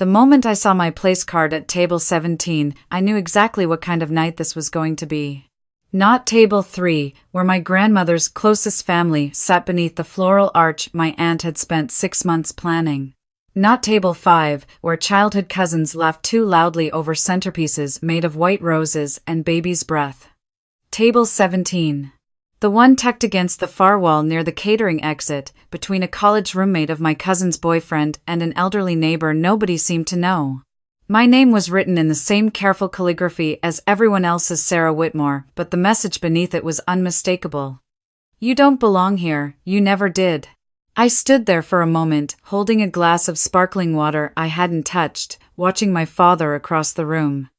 The moment I saw my place card at table 17, I knew exactly what kind of night this was going to be. Not table 3, where my grandmother's closest family sat beneath the floral arch my aunt had spent 6 months planning. Not table 5, where childhood cousins laughed too loudly over centerpieces made of white roses and baby's breath. Table 17. The one tucked against the far wall near the catering exit, between a college roommate of my cousin's boyfriend and an elderly neighbor nobody seemed to know. My name was written in the same careful calligraphy as everyone else's Sarah Whitmore, but the message beneath it was unmistakable. You don't belong here, you never did. I stood there for a moment, holding a glass of sparkling water I hadn't touched, watching my father across the room.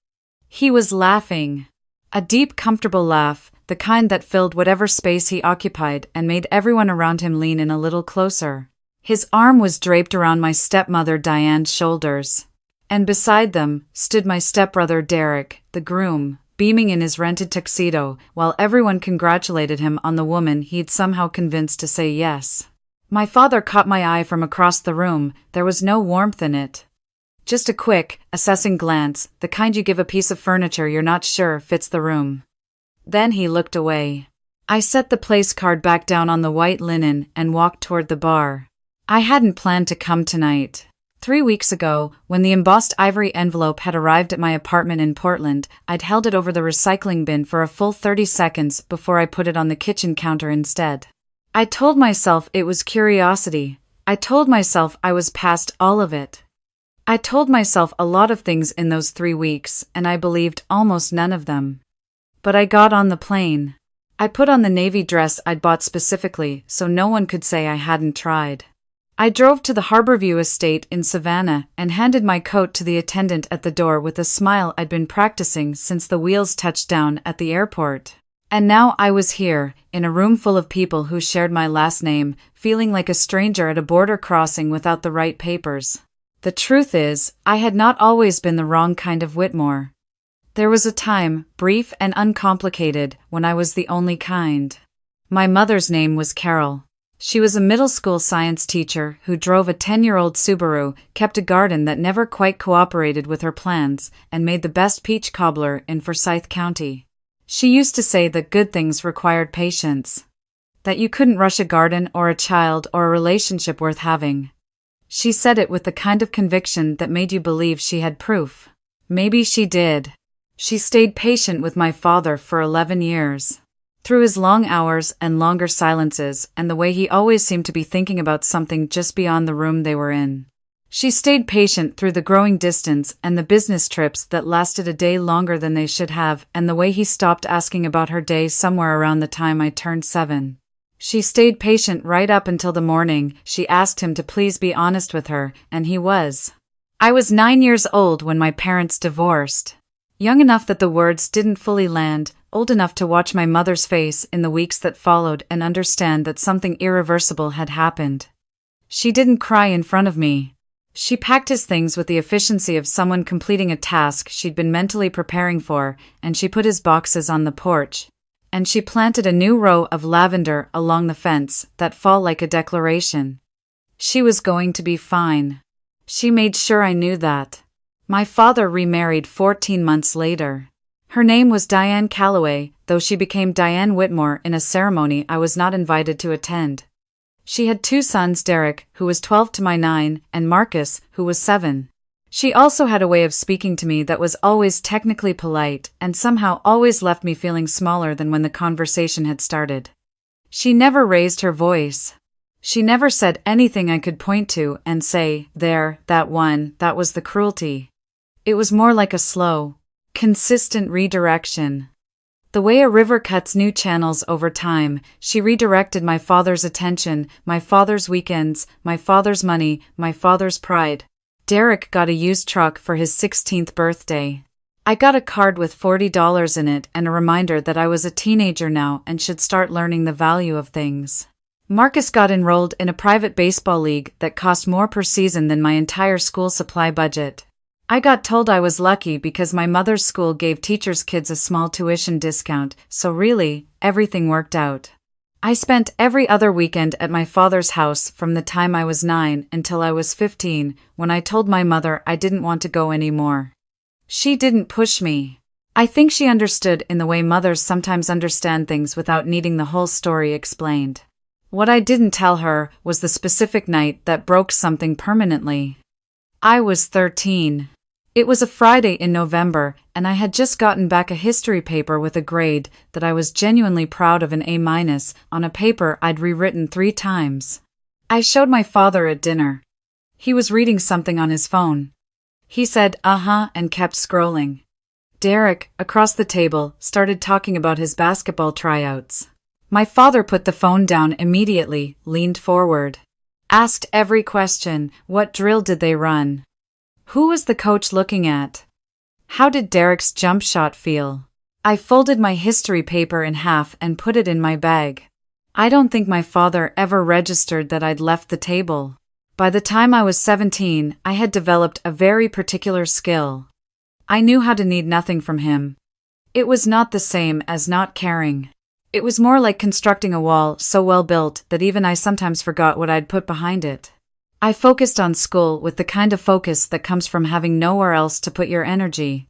He was laughing. A deep, comfortable laugh, the kind that filled whatever space he occupied and made everyone around him lean in a little closer. His arm was draped around my stepmother Diane's shoulders. And beside them stood my stepbrother Derek, the groom, beaming in his rented tuxedo, while everyone congratulated him on the woman he'd somehow convinced to say yes. My father caught my eye from across the room. There was no warmth in it. Just a quick, assessing glance, the kind you give a piece of furniture you're not sure fits the room. Then he looked away. I set the place card back down on the white linen and walked toward the bar. I hadn't planned to come tonight. 3 weeks ago, when the embossed ivory envelope had arrived at my apartment in Portland, I'd held it over the recycling bin for a full 30 seconds before I put it on the kitchen counter instead. I told myself it was curiosity. I told myself I was past all of it. I told myself a lot of things in those 3 weeks, and I believed almost none of them. But I got on the plane. I put on the navy dress I'd bought specifically so no one could say I hadn't tried. I drove to the Harborview estate in Savannah and handed my coat to the attendant at the door with a smile I'd been practicing since the wheels touched down at the airport. And now I was here, in a room full of people who shared my last name, feeling like a stranger at a border crossing without the right papers. The truth is, I had not always been the wrong kind of Whitmore. There was a time, brief and uncomplicated, when I was the only kind. My mother's name was Carol. She was a middle school science teacher who drove a 10-year-old Subaru, kept a garden that never quite cooperated with her plans, and made the best peach cobbler in Forsyth County. She used to say that good things required patience. That you couldn't rush a garden or a child or a relationship worth having. She said it with the kind of conviction that made you believe she had proof. Maybe she did. She stayed patient with my father for 11 years. Through his long hours and longer silences and the way he always seemed to be thinking about something just beyond the room they were in. She stayed patient through the growing distance and the business trips that lasted a day longer than they should have, and the way he stopped asking about her day somewhere around the time I turned 7. She stayed patient right up until the morning she asked him to please be honest with her, and he was. I was 9 years old when my parents divorced. Young enough that the words didn't fully land, old enough to watch my mother's face in the weeks that followed and understand that something irreversible had happened. She didn't cry in front of me. She packed his things with the efficiency of someone completing a task she'd been mentally preparing for, and she put his boxes on the porch. And she planted a new row of lavender along the fence that fall like a declaration. She was going to be fine. She made sure I knew that. My father remarried 14 months later. Her name was Diane Calloway, though she became Diane Whitmore in a ceremony I was not invited to attend. She had 2 sons, Derek, who was 12 to my 9, and Marcus, who was 7. She also had a way of speaking to me that was always technically polite and somehow always left me feeling smaller than when the conversation had started. She never raised her voice. She never said anything I could point to and say, there, that was the cruelty. It was more like a slow, consistent redirection. The way a river cuts new channels over time, she redirected my father's attention, my father's weekends, my father's money, my father's pride. Derek got a used truck for his 16th birthday. I got a card with $40 in it and a reminder that I was a teenager now and should start learning the value of things. Marcus got enrolled in a private baseball league that cost more per season than my entire school supply budget. I got told I was lucky because my mother's school gave teachers' kids a small tuition discount, so really, everything worked out. I spent every other weekend at my father's house from the time I was 9 until I was 15, when I told my mother I didn't want to go anymore. She didn't push me. I think she understood in the way mothers sometimes understand things without needing the whole story explained. What I didn't tell her was the specific night that broke something permanently. I was 13. It was a Friday in November, and I had just gotten back a history paper with a grade that I was genuinely proud of, an A- on a paper I'd rewritten 3 times. I showed my father at dinner. He was reading something on his phone. He said, "Uh-huh," and kept scrolling. Derek, across the table, started talking about his basketball tryouts. My father put the phone down immediately, leaned forward. Asked every question. What drill did they run? Who was the coach looking at? How did Derek's jump shot feel? I folded my history paper in half and put it in my bag. I don't think my father ever registered that I'd left the table. By the time I was 17, I had developed a very particular skill. I knew how to need nothing from him. It was not the same as not caring. It was more like constructing a wall so well built that even I sometimes forgot what I'd put behind it. I focused on school with the kind of focus that comes from having nowhere else to put your energy.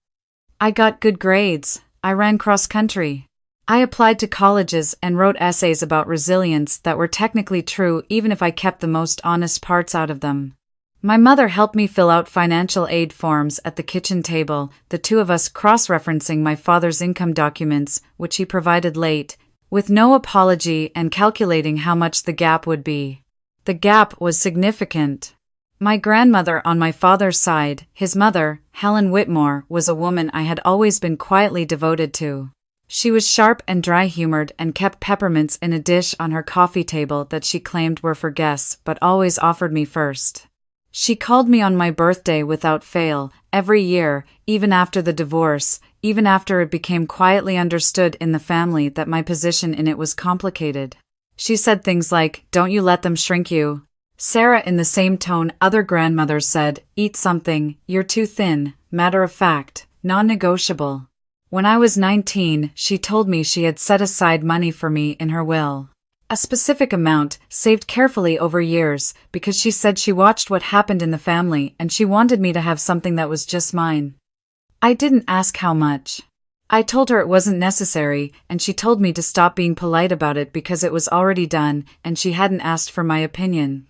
I got good grades. I ran cross-country. I applied to colleges and wrote essays about resilience that were technically true even if I kept the most honest parts out of them. My mother helped me fill out financial aid forms at the kitchen table, the two of us cross-referencing my father's income documents, which he provided late, with no apology, and calculating how much the gap would be. The gap was significant. My grandmother on my father's side, his mother, Helen Whitmore, was a woman I had always been quietly devoted to. She was sharp and dry-humored and kept peppermints in a dish on her coffee table that she claimed were for guests but always offered me first. She called me on my birthday without fail, every year, even after the divorce, even after it became quietly understood in the family that my position in it was complicated. She said things like, "Don't you let them shrink you." Sarah, in the same tone other grandmothers said, "Eat something, you're too thin," matter of fact, non-negotiable. When I was 19, she told me she had set aside money for me in her will. A specific amount, saved carefully over years, because she said she watched what happened in the family and she wanted me to have something that was just mine. I didn't ask how much. I told her it wasn't necessary, and she told me to stop being polite about it because it was already done, and she hadn't asked for my opinion.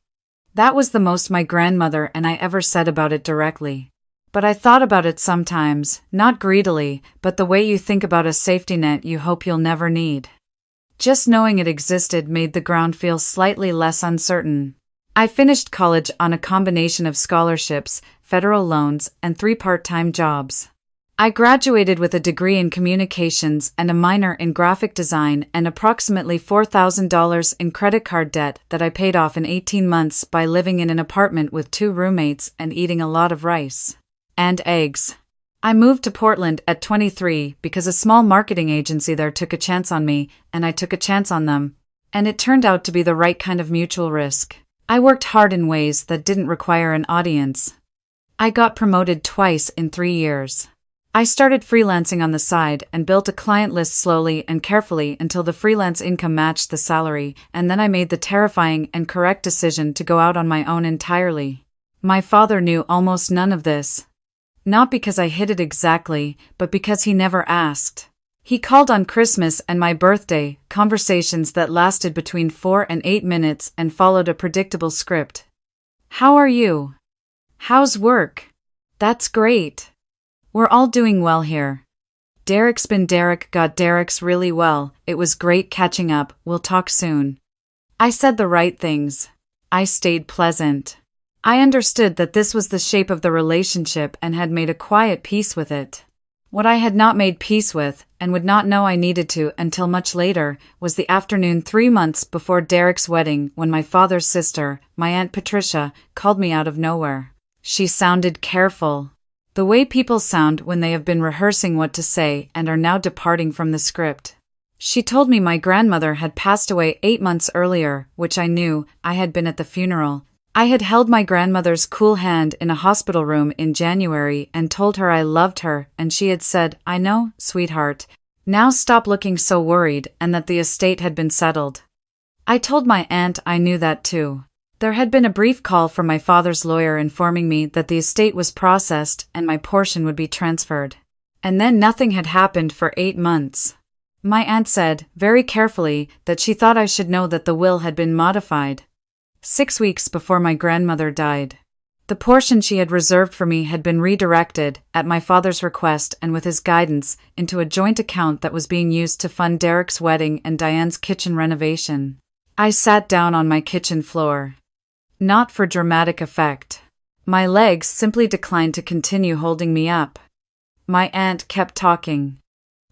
That was the most my grandmother and I ever said about it directly. But I thought about it sometimes, not greedily, but the way you think about a safety net you hope you'll never need. Just knowing it existed made the ground feel slightly less uncertain. I finished college on a combination of scholarships, federal loans, and 3 part-time jobs. I graduated with a degree in communications and a minor in graphic design and approximately $4,000 in credit card debt that I paid off in 18 months by living in an apartment with 2 roommates and eating a lot of rice and eggs. I moved to Portland at 23 because a small marketing agency there took a chance on me, and I took a chance on them, and it turned out to be the right kind of mutual risk. I worked hard in ways that didn't require an audience. I got promoted twice in 3 years. I started freelancing on the side and built a client list slowly and carefully until the freelance income matched the salary, and then I made the terrifying and correct decision to go out on my own entirely. My father knew almost none of this. Not because I hid it exactly, but because he never asked. He called on Christmas and my birthday, conversations that lasted between 4 and 8 minutes and followed a predictable script. "How are you? How's work? That's great. We're all doing well here. Derek's been Derek got Derek's really well, it was great catching up, we'll talk soon." I said the right things. I stayed pleasant. I understood that this was the shape of the relationship and had made a quiet peace with it. What I had not made peace with, and would not know I needed to until much later, was the afternoon 3 months before Derek's wedding when my father's sister, my Aunt Patricia, called me out of nowhere. She sounded careful. The way people sound when they have been rehearsing what to say and are now departing from the script. She told me my grandmother had passed away 8 months earlier, which I knew. I had been at the funeral. I had held my grandmother's cool hand in a hospital room in January and told her I loved her, and she had said, "I know, sweetheart. Now stop looking so worried," and that the estate had been settled. I told my aunt I knew that too. There had been a brief call from my father's lawyer informing me that the estate was processed and my portion would be transferred. And then nothing had happened for 8 months. My aunt said, very carefully, that she thought I should know that the will had been modified. 6 weeks before my grandmother died. The portion she had reserved for me had been redirected, at my father's request and with his guidance, into a joint account that was being used to fund Derek's wedding and Diane's kitchen renovation. I sat down on my kitchen floor. Not for dramatic effect. My legs simply declined to continue holding me up. My aunt kept talking.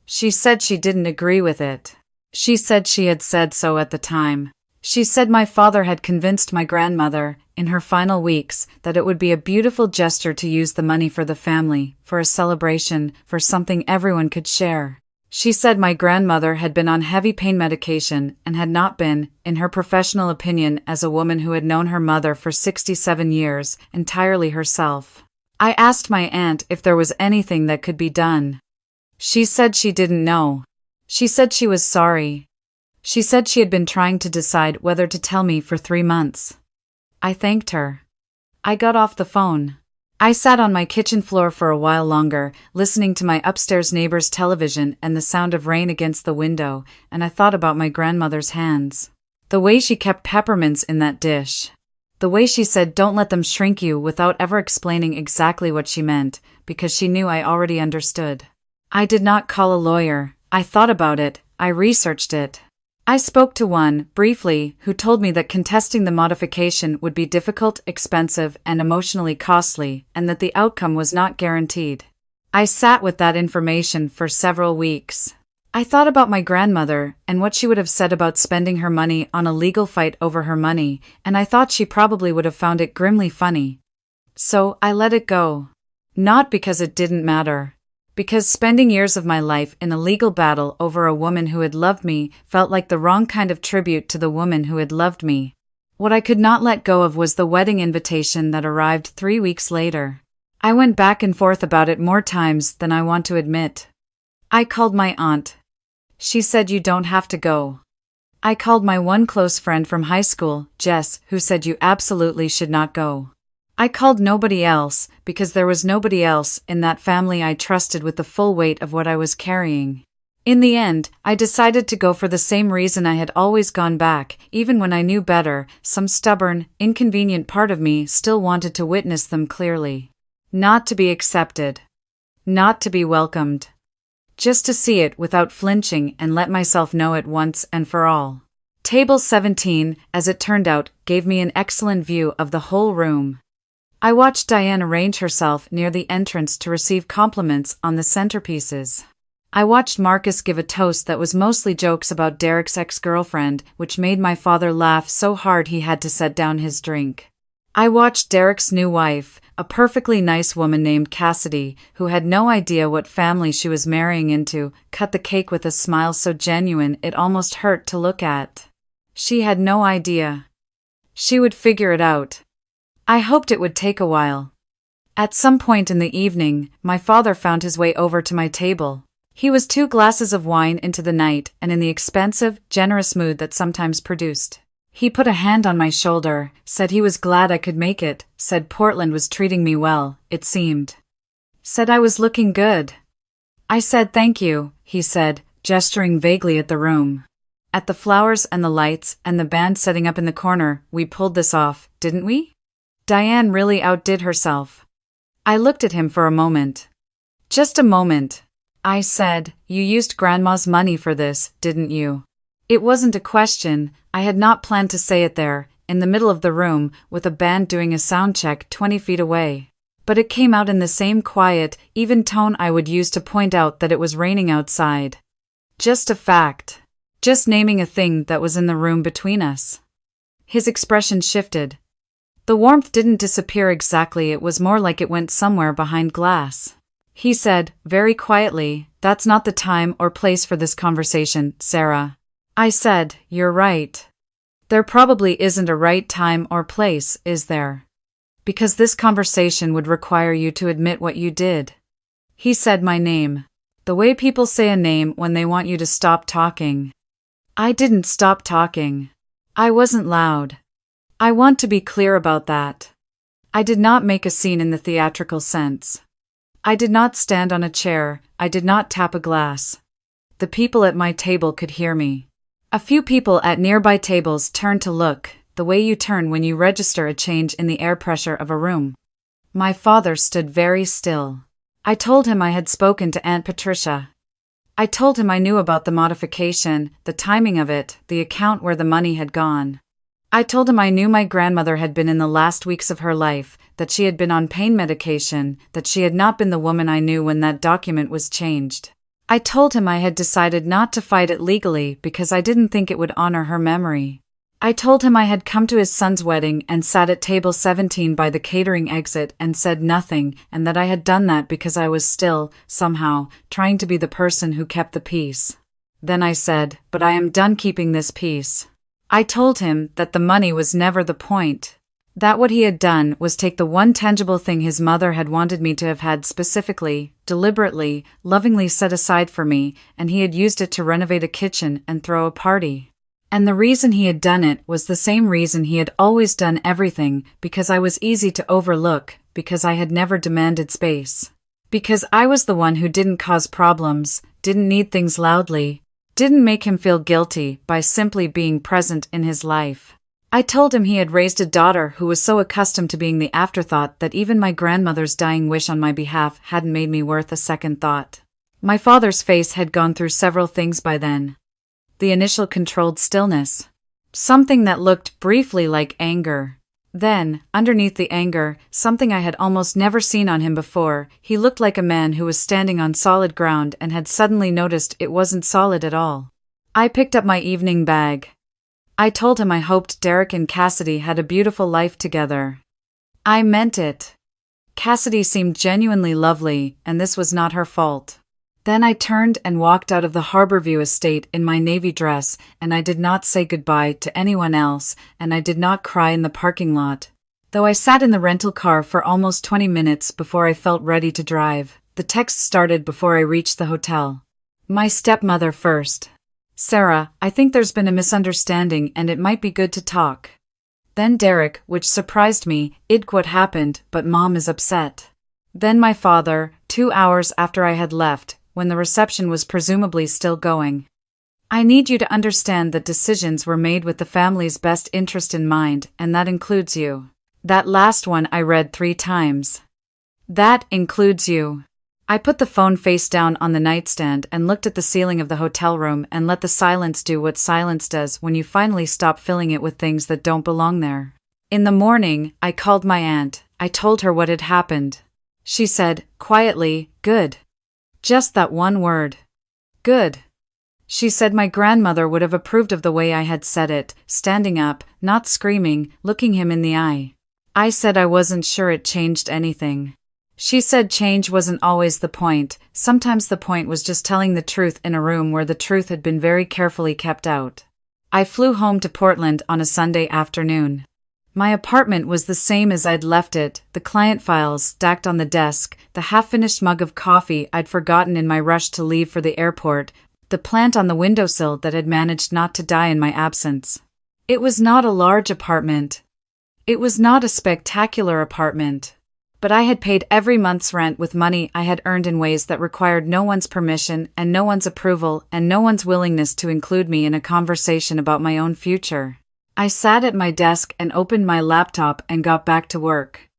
She said she didn't agree with it. She said she had said so at the time. She said my father had convinced my grandmother, in her final weeks, that it would be a beautiful gesture to use the money for the family, for a celebration, for something everyone could share. She said my grandmother had been on heavy pain medication and had not been, in her professional opinion as a woman who had known her mother for 67 years, entirely herself. I asked my aunt if there was anything that could be done. She said she didn't know. She said she was sorry. She said she had been trying to decide whether to tell me for 3 months. I thanked her. I got off the phone. I sat on my kitchen floor for a while longer, listening to my upstairs neighbor's television and the sound of rain against the window, and I thought about my grandmother's hands. The way she kept peppermints in that dish. The way she said don't let them shrink you without ever explaining exactly what she meant, because she knew I already understood. I did not call a lawyer. I thought about it. I researched it. I spoke to one, briefly, who told me that contesting the modification would be difficult, expensive, and emotionally costly, and that the outcome was not guaranteed. I sat with that information for several weeks. I thought about my grandmother, and what she would have said about spending her money on a legal fight over her money, and I thought she probably would have found it grimly funny. So, I let it go. Not because it didn't matter. Because spending years of my life in a legal battle over a woman who had loved me felt like the wrong kind of tribute to the woman who had loved me. What I could not let go of was the wedding invitation that arrived 3 weeks later. I went back and forth about it more times than I want to admit. I called my aunt. She said you don't have to go. I called my one close friend from high school, Jess, who said you absolutely should not go. I called nobody else, because there was nobody else in that family I trusted with the full weight of what I was carrying. In the end, I decided to go for the same reason I had always gone back, even when I knew better. Some stubborn, inconvenient part of me still wanted to witness them clearly. Not to be accepted. Not to be welcomed. Just to see it without flinching and let myself know it once and for all. Table 17, as it turned out, gave me an excellent view of the whole room. I watched Diane arrange herself near the entrance to receive compliments on the centerpieces. I watched Marcus give a toast that was mostly jokes about Derek's ex-girlfriend, which made my father laugh so hard he had to set down his drink. I watched Derek's new wife, a perfectly nice woman named Cassidy, who had no idea what family she was marrying into, cut the cake with a smile so genuine it almost hurt to look at. She had no idea. She would figure it out. I hoped it would take a while. At some point in the evening, my father found his way over to my table. He was 2 glasses of wine into the night and in the expensive, generous mood that sometimes produced. He put a hand on my shoulder, said he was glad I could make it, said Portland was treating me well, it seemed. Said I was looking good. I said thank you, he said, gesturing vaguely at the room. At the flowers and the lights and the band setting up in the corner, we pulled this off, didn't we? Diane really outdid herself. I looked at him for a moment. Just a moment. I said, you used Grandma's money for this, didn't you? It wasn't a question. I had not planned to say it there, in the middle of the room, with a band doing a sound check 20 feet away. But it came out in the same quiet, even tone I would use to point out that it was raining outside. Just a fact. Just naming a thing that was in the room between us. His expression shifted. The warmth didn't disappear exactly, it was more like it went somewhere behind glass. He said, very quietly, that's not the time or place for this conversation, Sarah. I said, you're right. There probably isn't a right time or place, is there? Because this conversation would require you to admit what you did. He said my name. The way people say a name when they want you to stop talking. I didn't stop talking. I wasn't loud. I want to be clear about that. I did not make a scene in the theatrical sense. I did not stand on a chair, I did not tap a glass. The people at my table could hear me. A few people at nearby tables turned to look, the way you turn when you register a change in the air pressure of a room. My father stood very still. I told him I had spoken to Aunt Patricia. I told him I knew about the modification, the timing of it, the account where the money had gone. I told him I knew my grandmother had been in the last weeks of her life, that she had been on pain medication, that she had not been the woman I knew when that document was changed. I told him I had decided not to fight it legally because I didn't think it would honor her memory. I told him I had come to his son's wedding and sat at table 17 by the catering exit and said nothing, and that I had done that because I was still, somehow, trying to be the person who kept the peace. Then I said, but I am done keeping this peace. I told him that the money was never the point. That what he had done was take the one tangible thing his mother had wanted me to have had specifically, deliberately, lovingly set aside for me, and he had used it to renovate a kitchen and throw a party. And the reason he had done it was the same reason he had always done everything, because I was easy to overlook, because I had never demanded space. Because I was the one who didn't cause problems, didn't need things loudly, didn't make him feel guilty by simply being present in his life. I told him he had raised a daughter who was so accustomed to being the afterthought that even my grandmother's dying wish on my behalf hadn't made me worth a second thought. My father's face had gone through several things by then. The initial controlled stillness. Something that looked briefly like anger. Then, underneath the anger, something I had almost never seen on him before, he looked like a man who was standing on solid ground and had suddenly noticed it wasn't solid at all. I picked up my evening bag. I told him I hoped Derek and Cassidy had a beautiful life together. I meant it. Cassidy seemed genuinely lovely, and this was not her fault. Then I turned and walked out of the Harborview estate in my navy dress, and I did not say goodbye to anyone else, and I did not cry in the parking lot. Though I sat in the rental car for almost 20 minutes before I felt ready to drive, the text started before I reached the hotel. My stepmother first. Sarah, I think there's been a misunderstanding and it might be good to talk. Then Derek, which surprised me, what happened, but Mom is upset. Then my father, 2 hours after I had left, when the reception was presumably still going. I need you to understand that decisions were made with the family's best interest in mind, and that includes you. That last one I read 3 times. That includes you. I put the phone face down on the nightstand and looked at the ceiling of the hotel room and let the silence do what silence does when you finally stop filling it with things that don't belong there. In the morning, I called my aunt. I told her what had happened. She said, quietly, good. Just that one word. Good. She said my grandmother would have approved of the way I had said it, standing up, not screaming, looking him in the eye. I said I wasn't sure it changed anything. She said change wasn't always the point, sometimes the point was just telling the truth in a room where the truth had been very carefully kept out. I flew home to Portland on a Sunday afternoon. My apartment was the same as I'd left it, the client files stacked on the desk, the half-finished mug of coffee I'd forgotten in my rush to leave for the airport, the plant on the windowsill that had managed not to die in my absence. It was not a large apartment. It was not a spectacular apartment. But I had paid every month's rent with money I had earned in ways that required no one's permission and no one's approval and no one's willingness to include me in a conversation about my own future. I sat at my desk and opened my laptop and got back to work.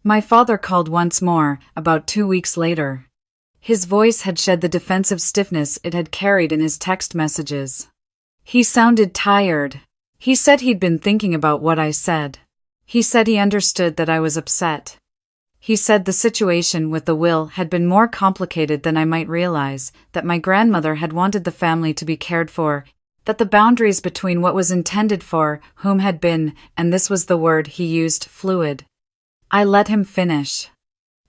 My father called once more, about 2 weeks later. His voice had shed the defensive stiffness it had carried in his text messages. He sounded tired. He said he'd been thinking about what I said. He said he understood that I was upset. He said the situation with the will had been more complicated than I might realize, that my grandmother had wanted the family to be cared for, that the boundaries between what was intended for whom had been, and this was the word he used, fluid. I let him finish.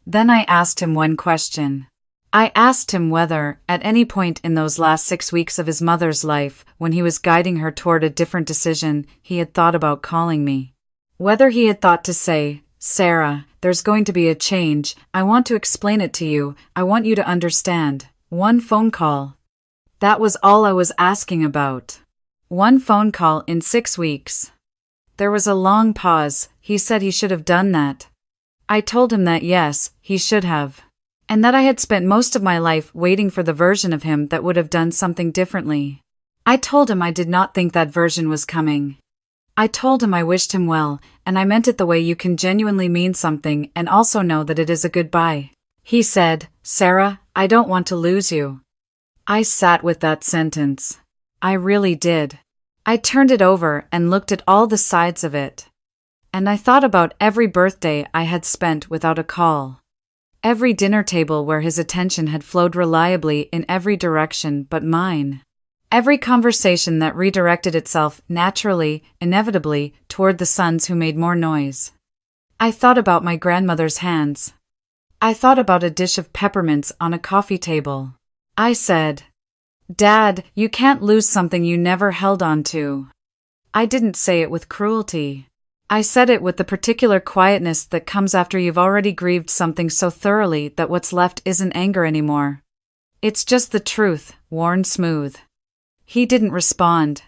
Then I asked him one question. I asked him whether, at any point in those last 6 weeks of his mother's life, when he was guiding her toward a different decision, he had thought about calling me. Whether he had thought to say, Sarah, there's going to be a change, I want to explain it to you, I want you to understand. One phone call. That was all I was asking about. One phone call in 6 weeks. There was a long pause. He said he should have done that. I told him that yes, he should have. And that I had spent most of my life waiting for the version of him that would have done something differently. I told him I did not think that version was coming. I told him I wished him well, and I meant it the way you can genuinely mean something and also know that it is a goodbye. He said, "Sarah, I don't want to lose you." I sat with that sentence. I really did. I turned it over and looked at all the sides of it. And I thought about every birthday I had spent without a call. Every dinner table where his attention had flowed reliably in every direction but mine. Every conversation that redirected itself naturally, inevitably, toward the sons who made more noise. I thought about my grandmother's hands. I thought about a dish of peppermints on a coffee table. I said, "Dad, you can't lose something you never held on to." I didn't say it with cruelty. I said it with the particular quietness that comes after you've already grieved something so thoroughly that what's left isn't anger anymore. It's just the truth, worn smooth. He didn't respond.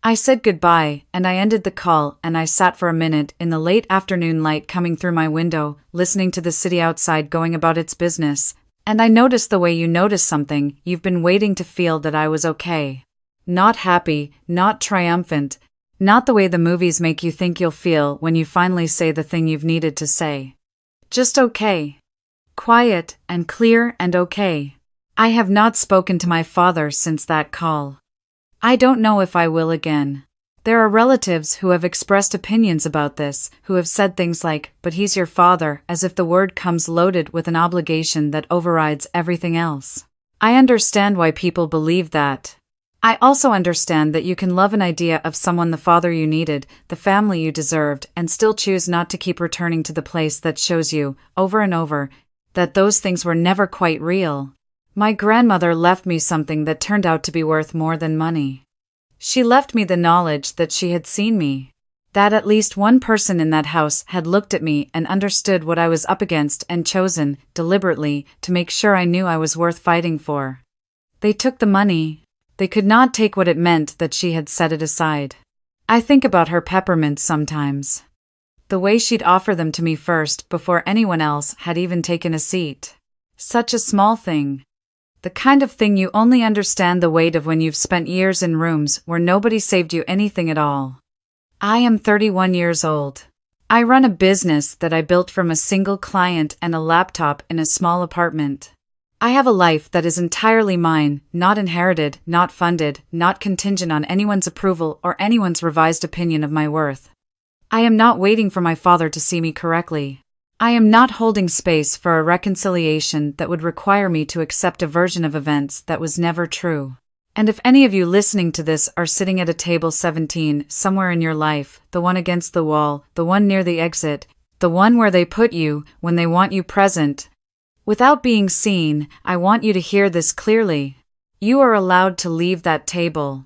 I said goodbye, and I ended the call, and I sat for a minute in the late afternoon light coming through my window, listening to the city outside going about its business, and I noticed the way you notice something you've been waiting to feel, that I was okay. Not happy, not triumphant, not the way the movies make you think you'll feel when you finally say the thing you've needed to say. Just okay. Quiet and clear and okay. I have not spoken to my father since that call. I don't know if I will again. There are relatives who have expressed opinions about this, who have said things like, "But he's your father," as if the word comes loaded with an obligation that overrides everything else. I understand why people believe that. I also understand that you can love an idea of someone, the father you needed, the family you deserved, and still choose not to keep returning to the place that shows you, over and over, that those things were never quite real. My grandmother left me something that turned out to be worth more than money. She left me the knowledge that she had seen me. That at least one person in that house had looked at me and understood what I was up against and chosen, deliberately, to make sure I knew I was worth fighting for. They took the money. They could not take what it meant that she had set it aside. I think about her peppermints sometimes. The way she'd offer them to me first before anyone else had even taken a seat. Such a small thing. The kind of thing you only understand the weight of when you've spent years in rooms where nobody saved you anything at all. I am 31 years old. I run a business that I built from a single client and a laptop in a small apartment. I have a life that is entirely mine, not inherited, not funded, not contingent on anyone's approval or anyone's revised opinion of my worth. I am not waiting for my father to see me correctly. I am not holding space for a reconciliation that would require me to accept a version of events that was never true. And if any of you listening to this are sitting at a table 17 somewhere in your life, the one against the wall, the one near the exit, the one where they put you when they want you present, without being seen, I want you to hear this clearly. You are allowed to leave that table.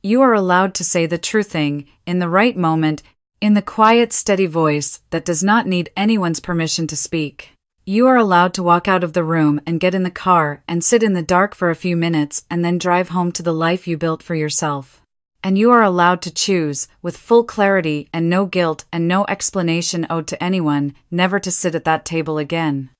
You are allowed to say the true thing, in the right moment, in the quiet, steady voice that does not need anyone's permission to speak. You are allowed to walk out of the room and get in the car and sit in the dark for a few minutes and then drive home to the life you built for yourself. And you are allowed to choose, with full clarity and no guilt and no explanation owed to anyone, never to sit at that table again.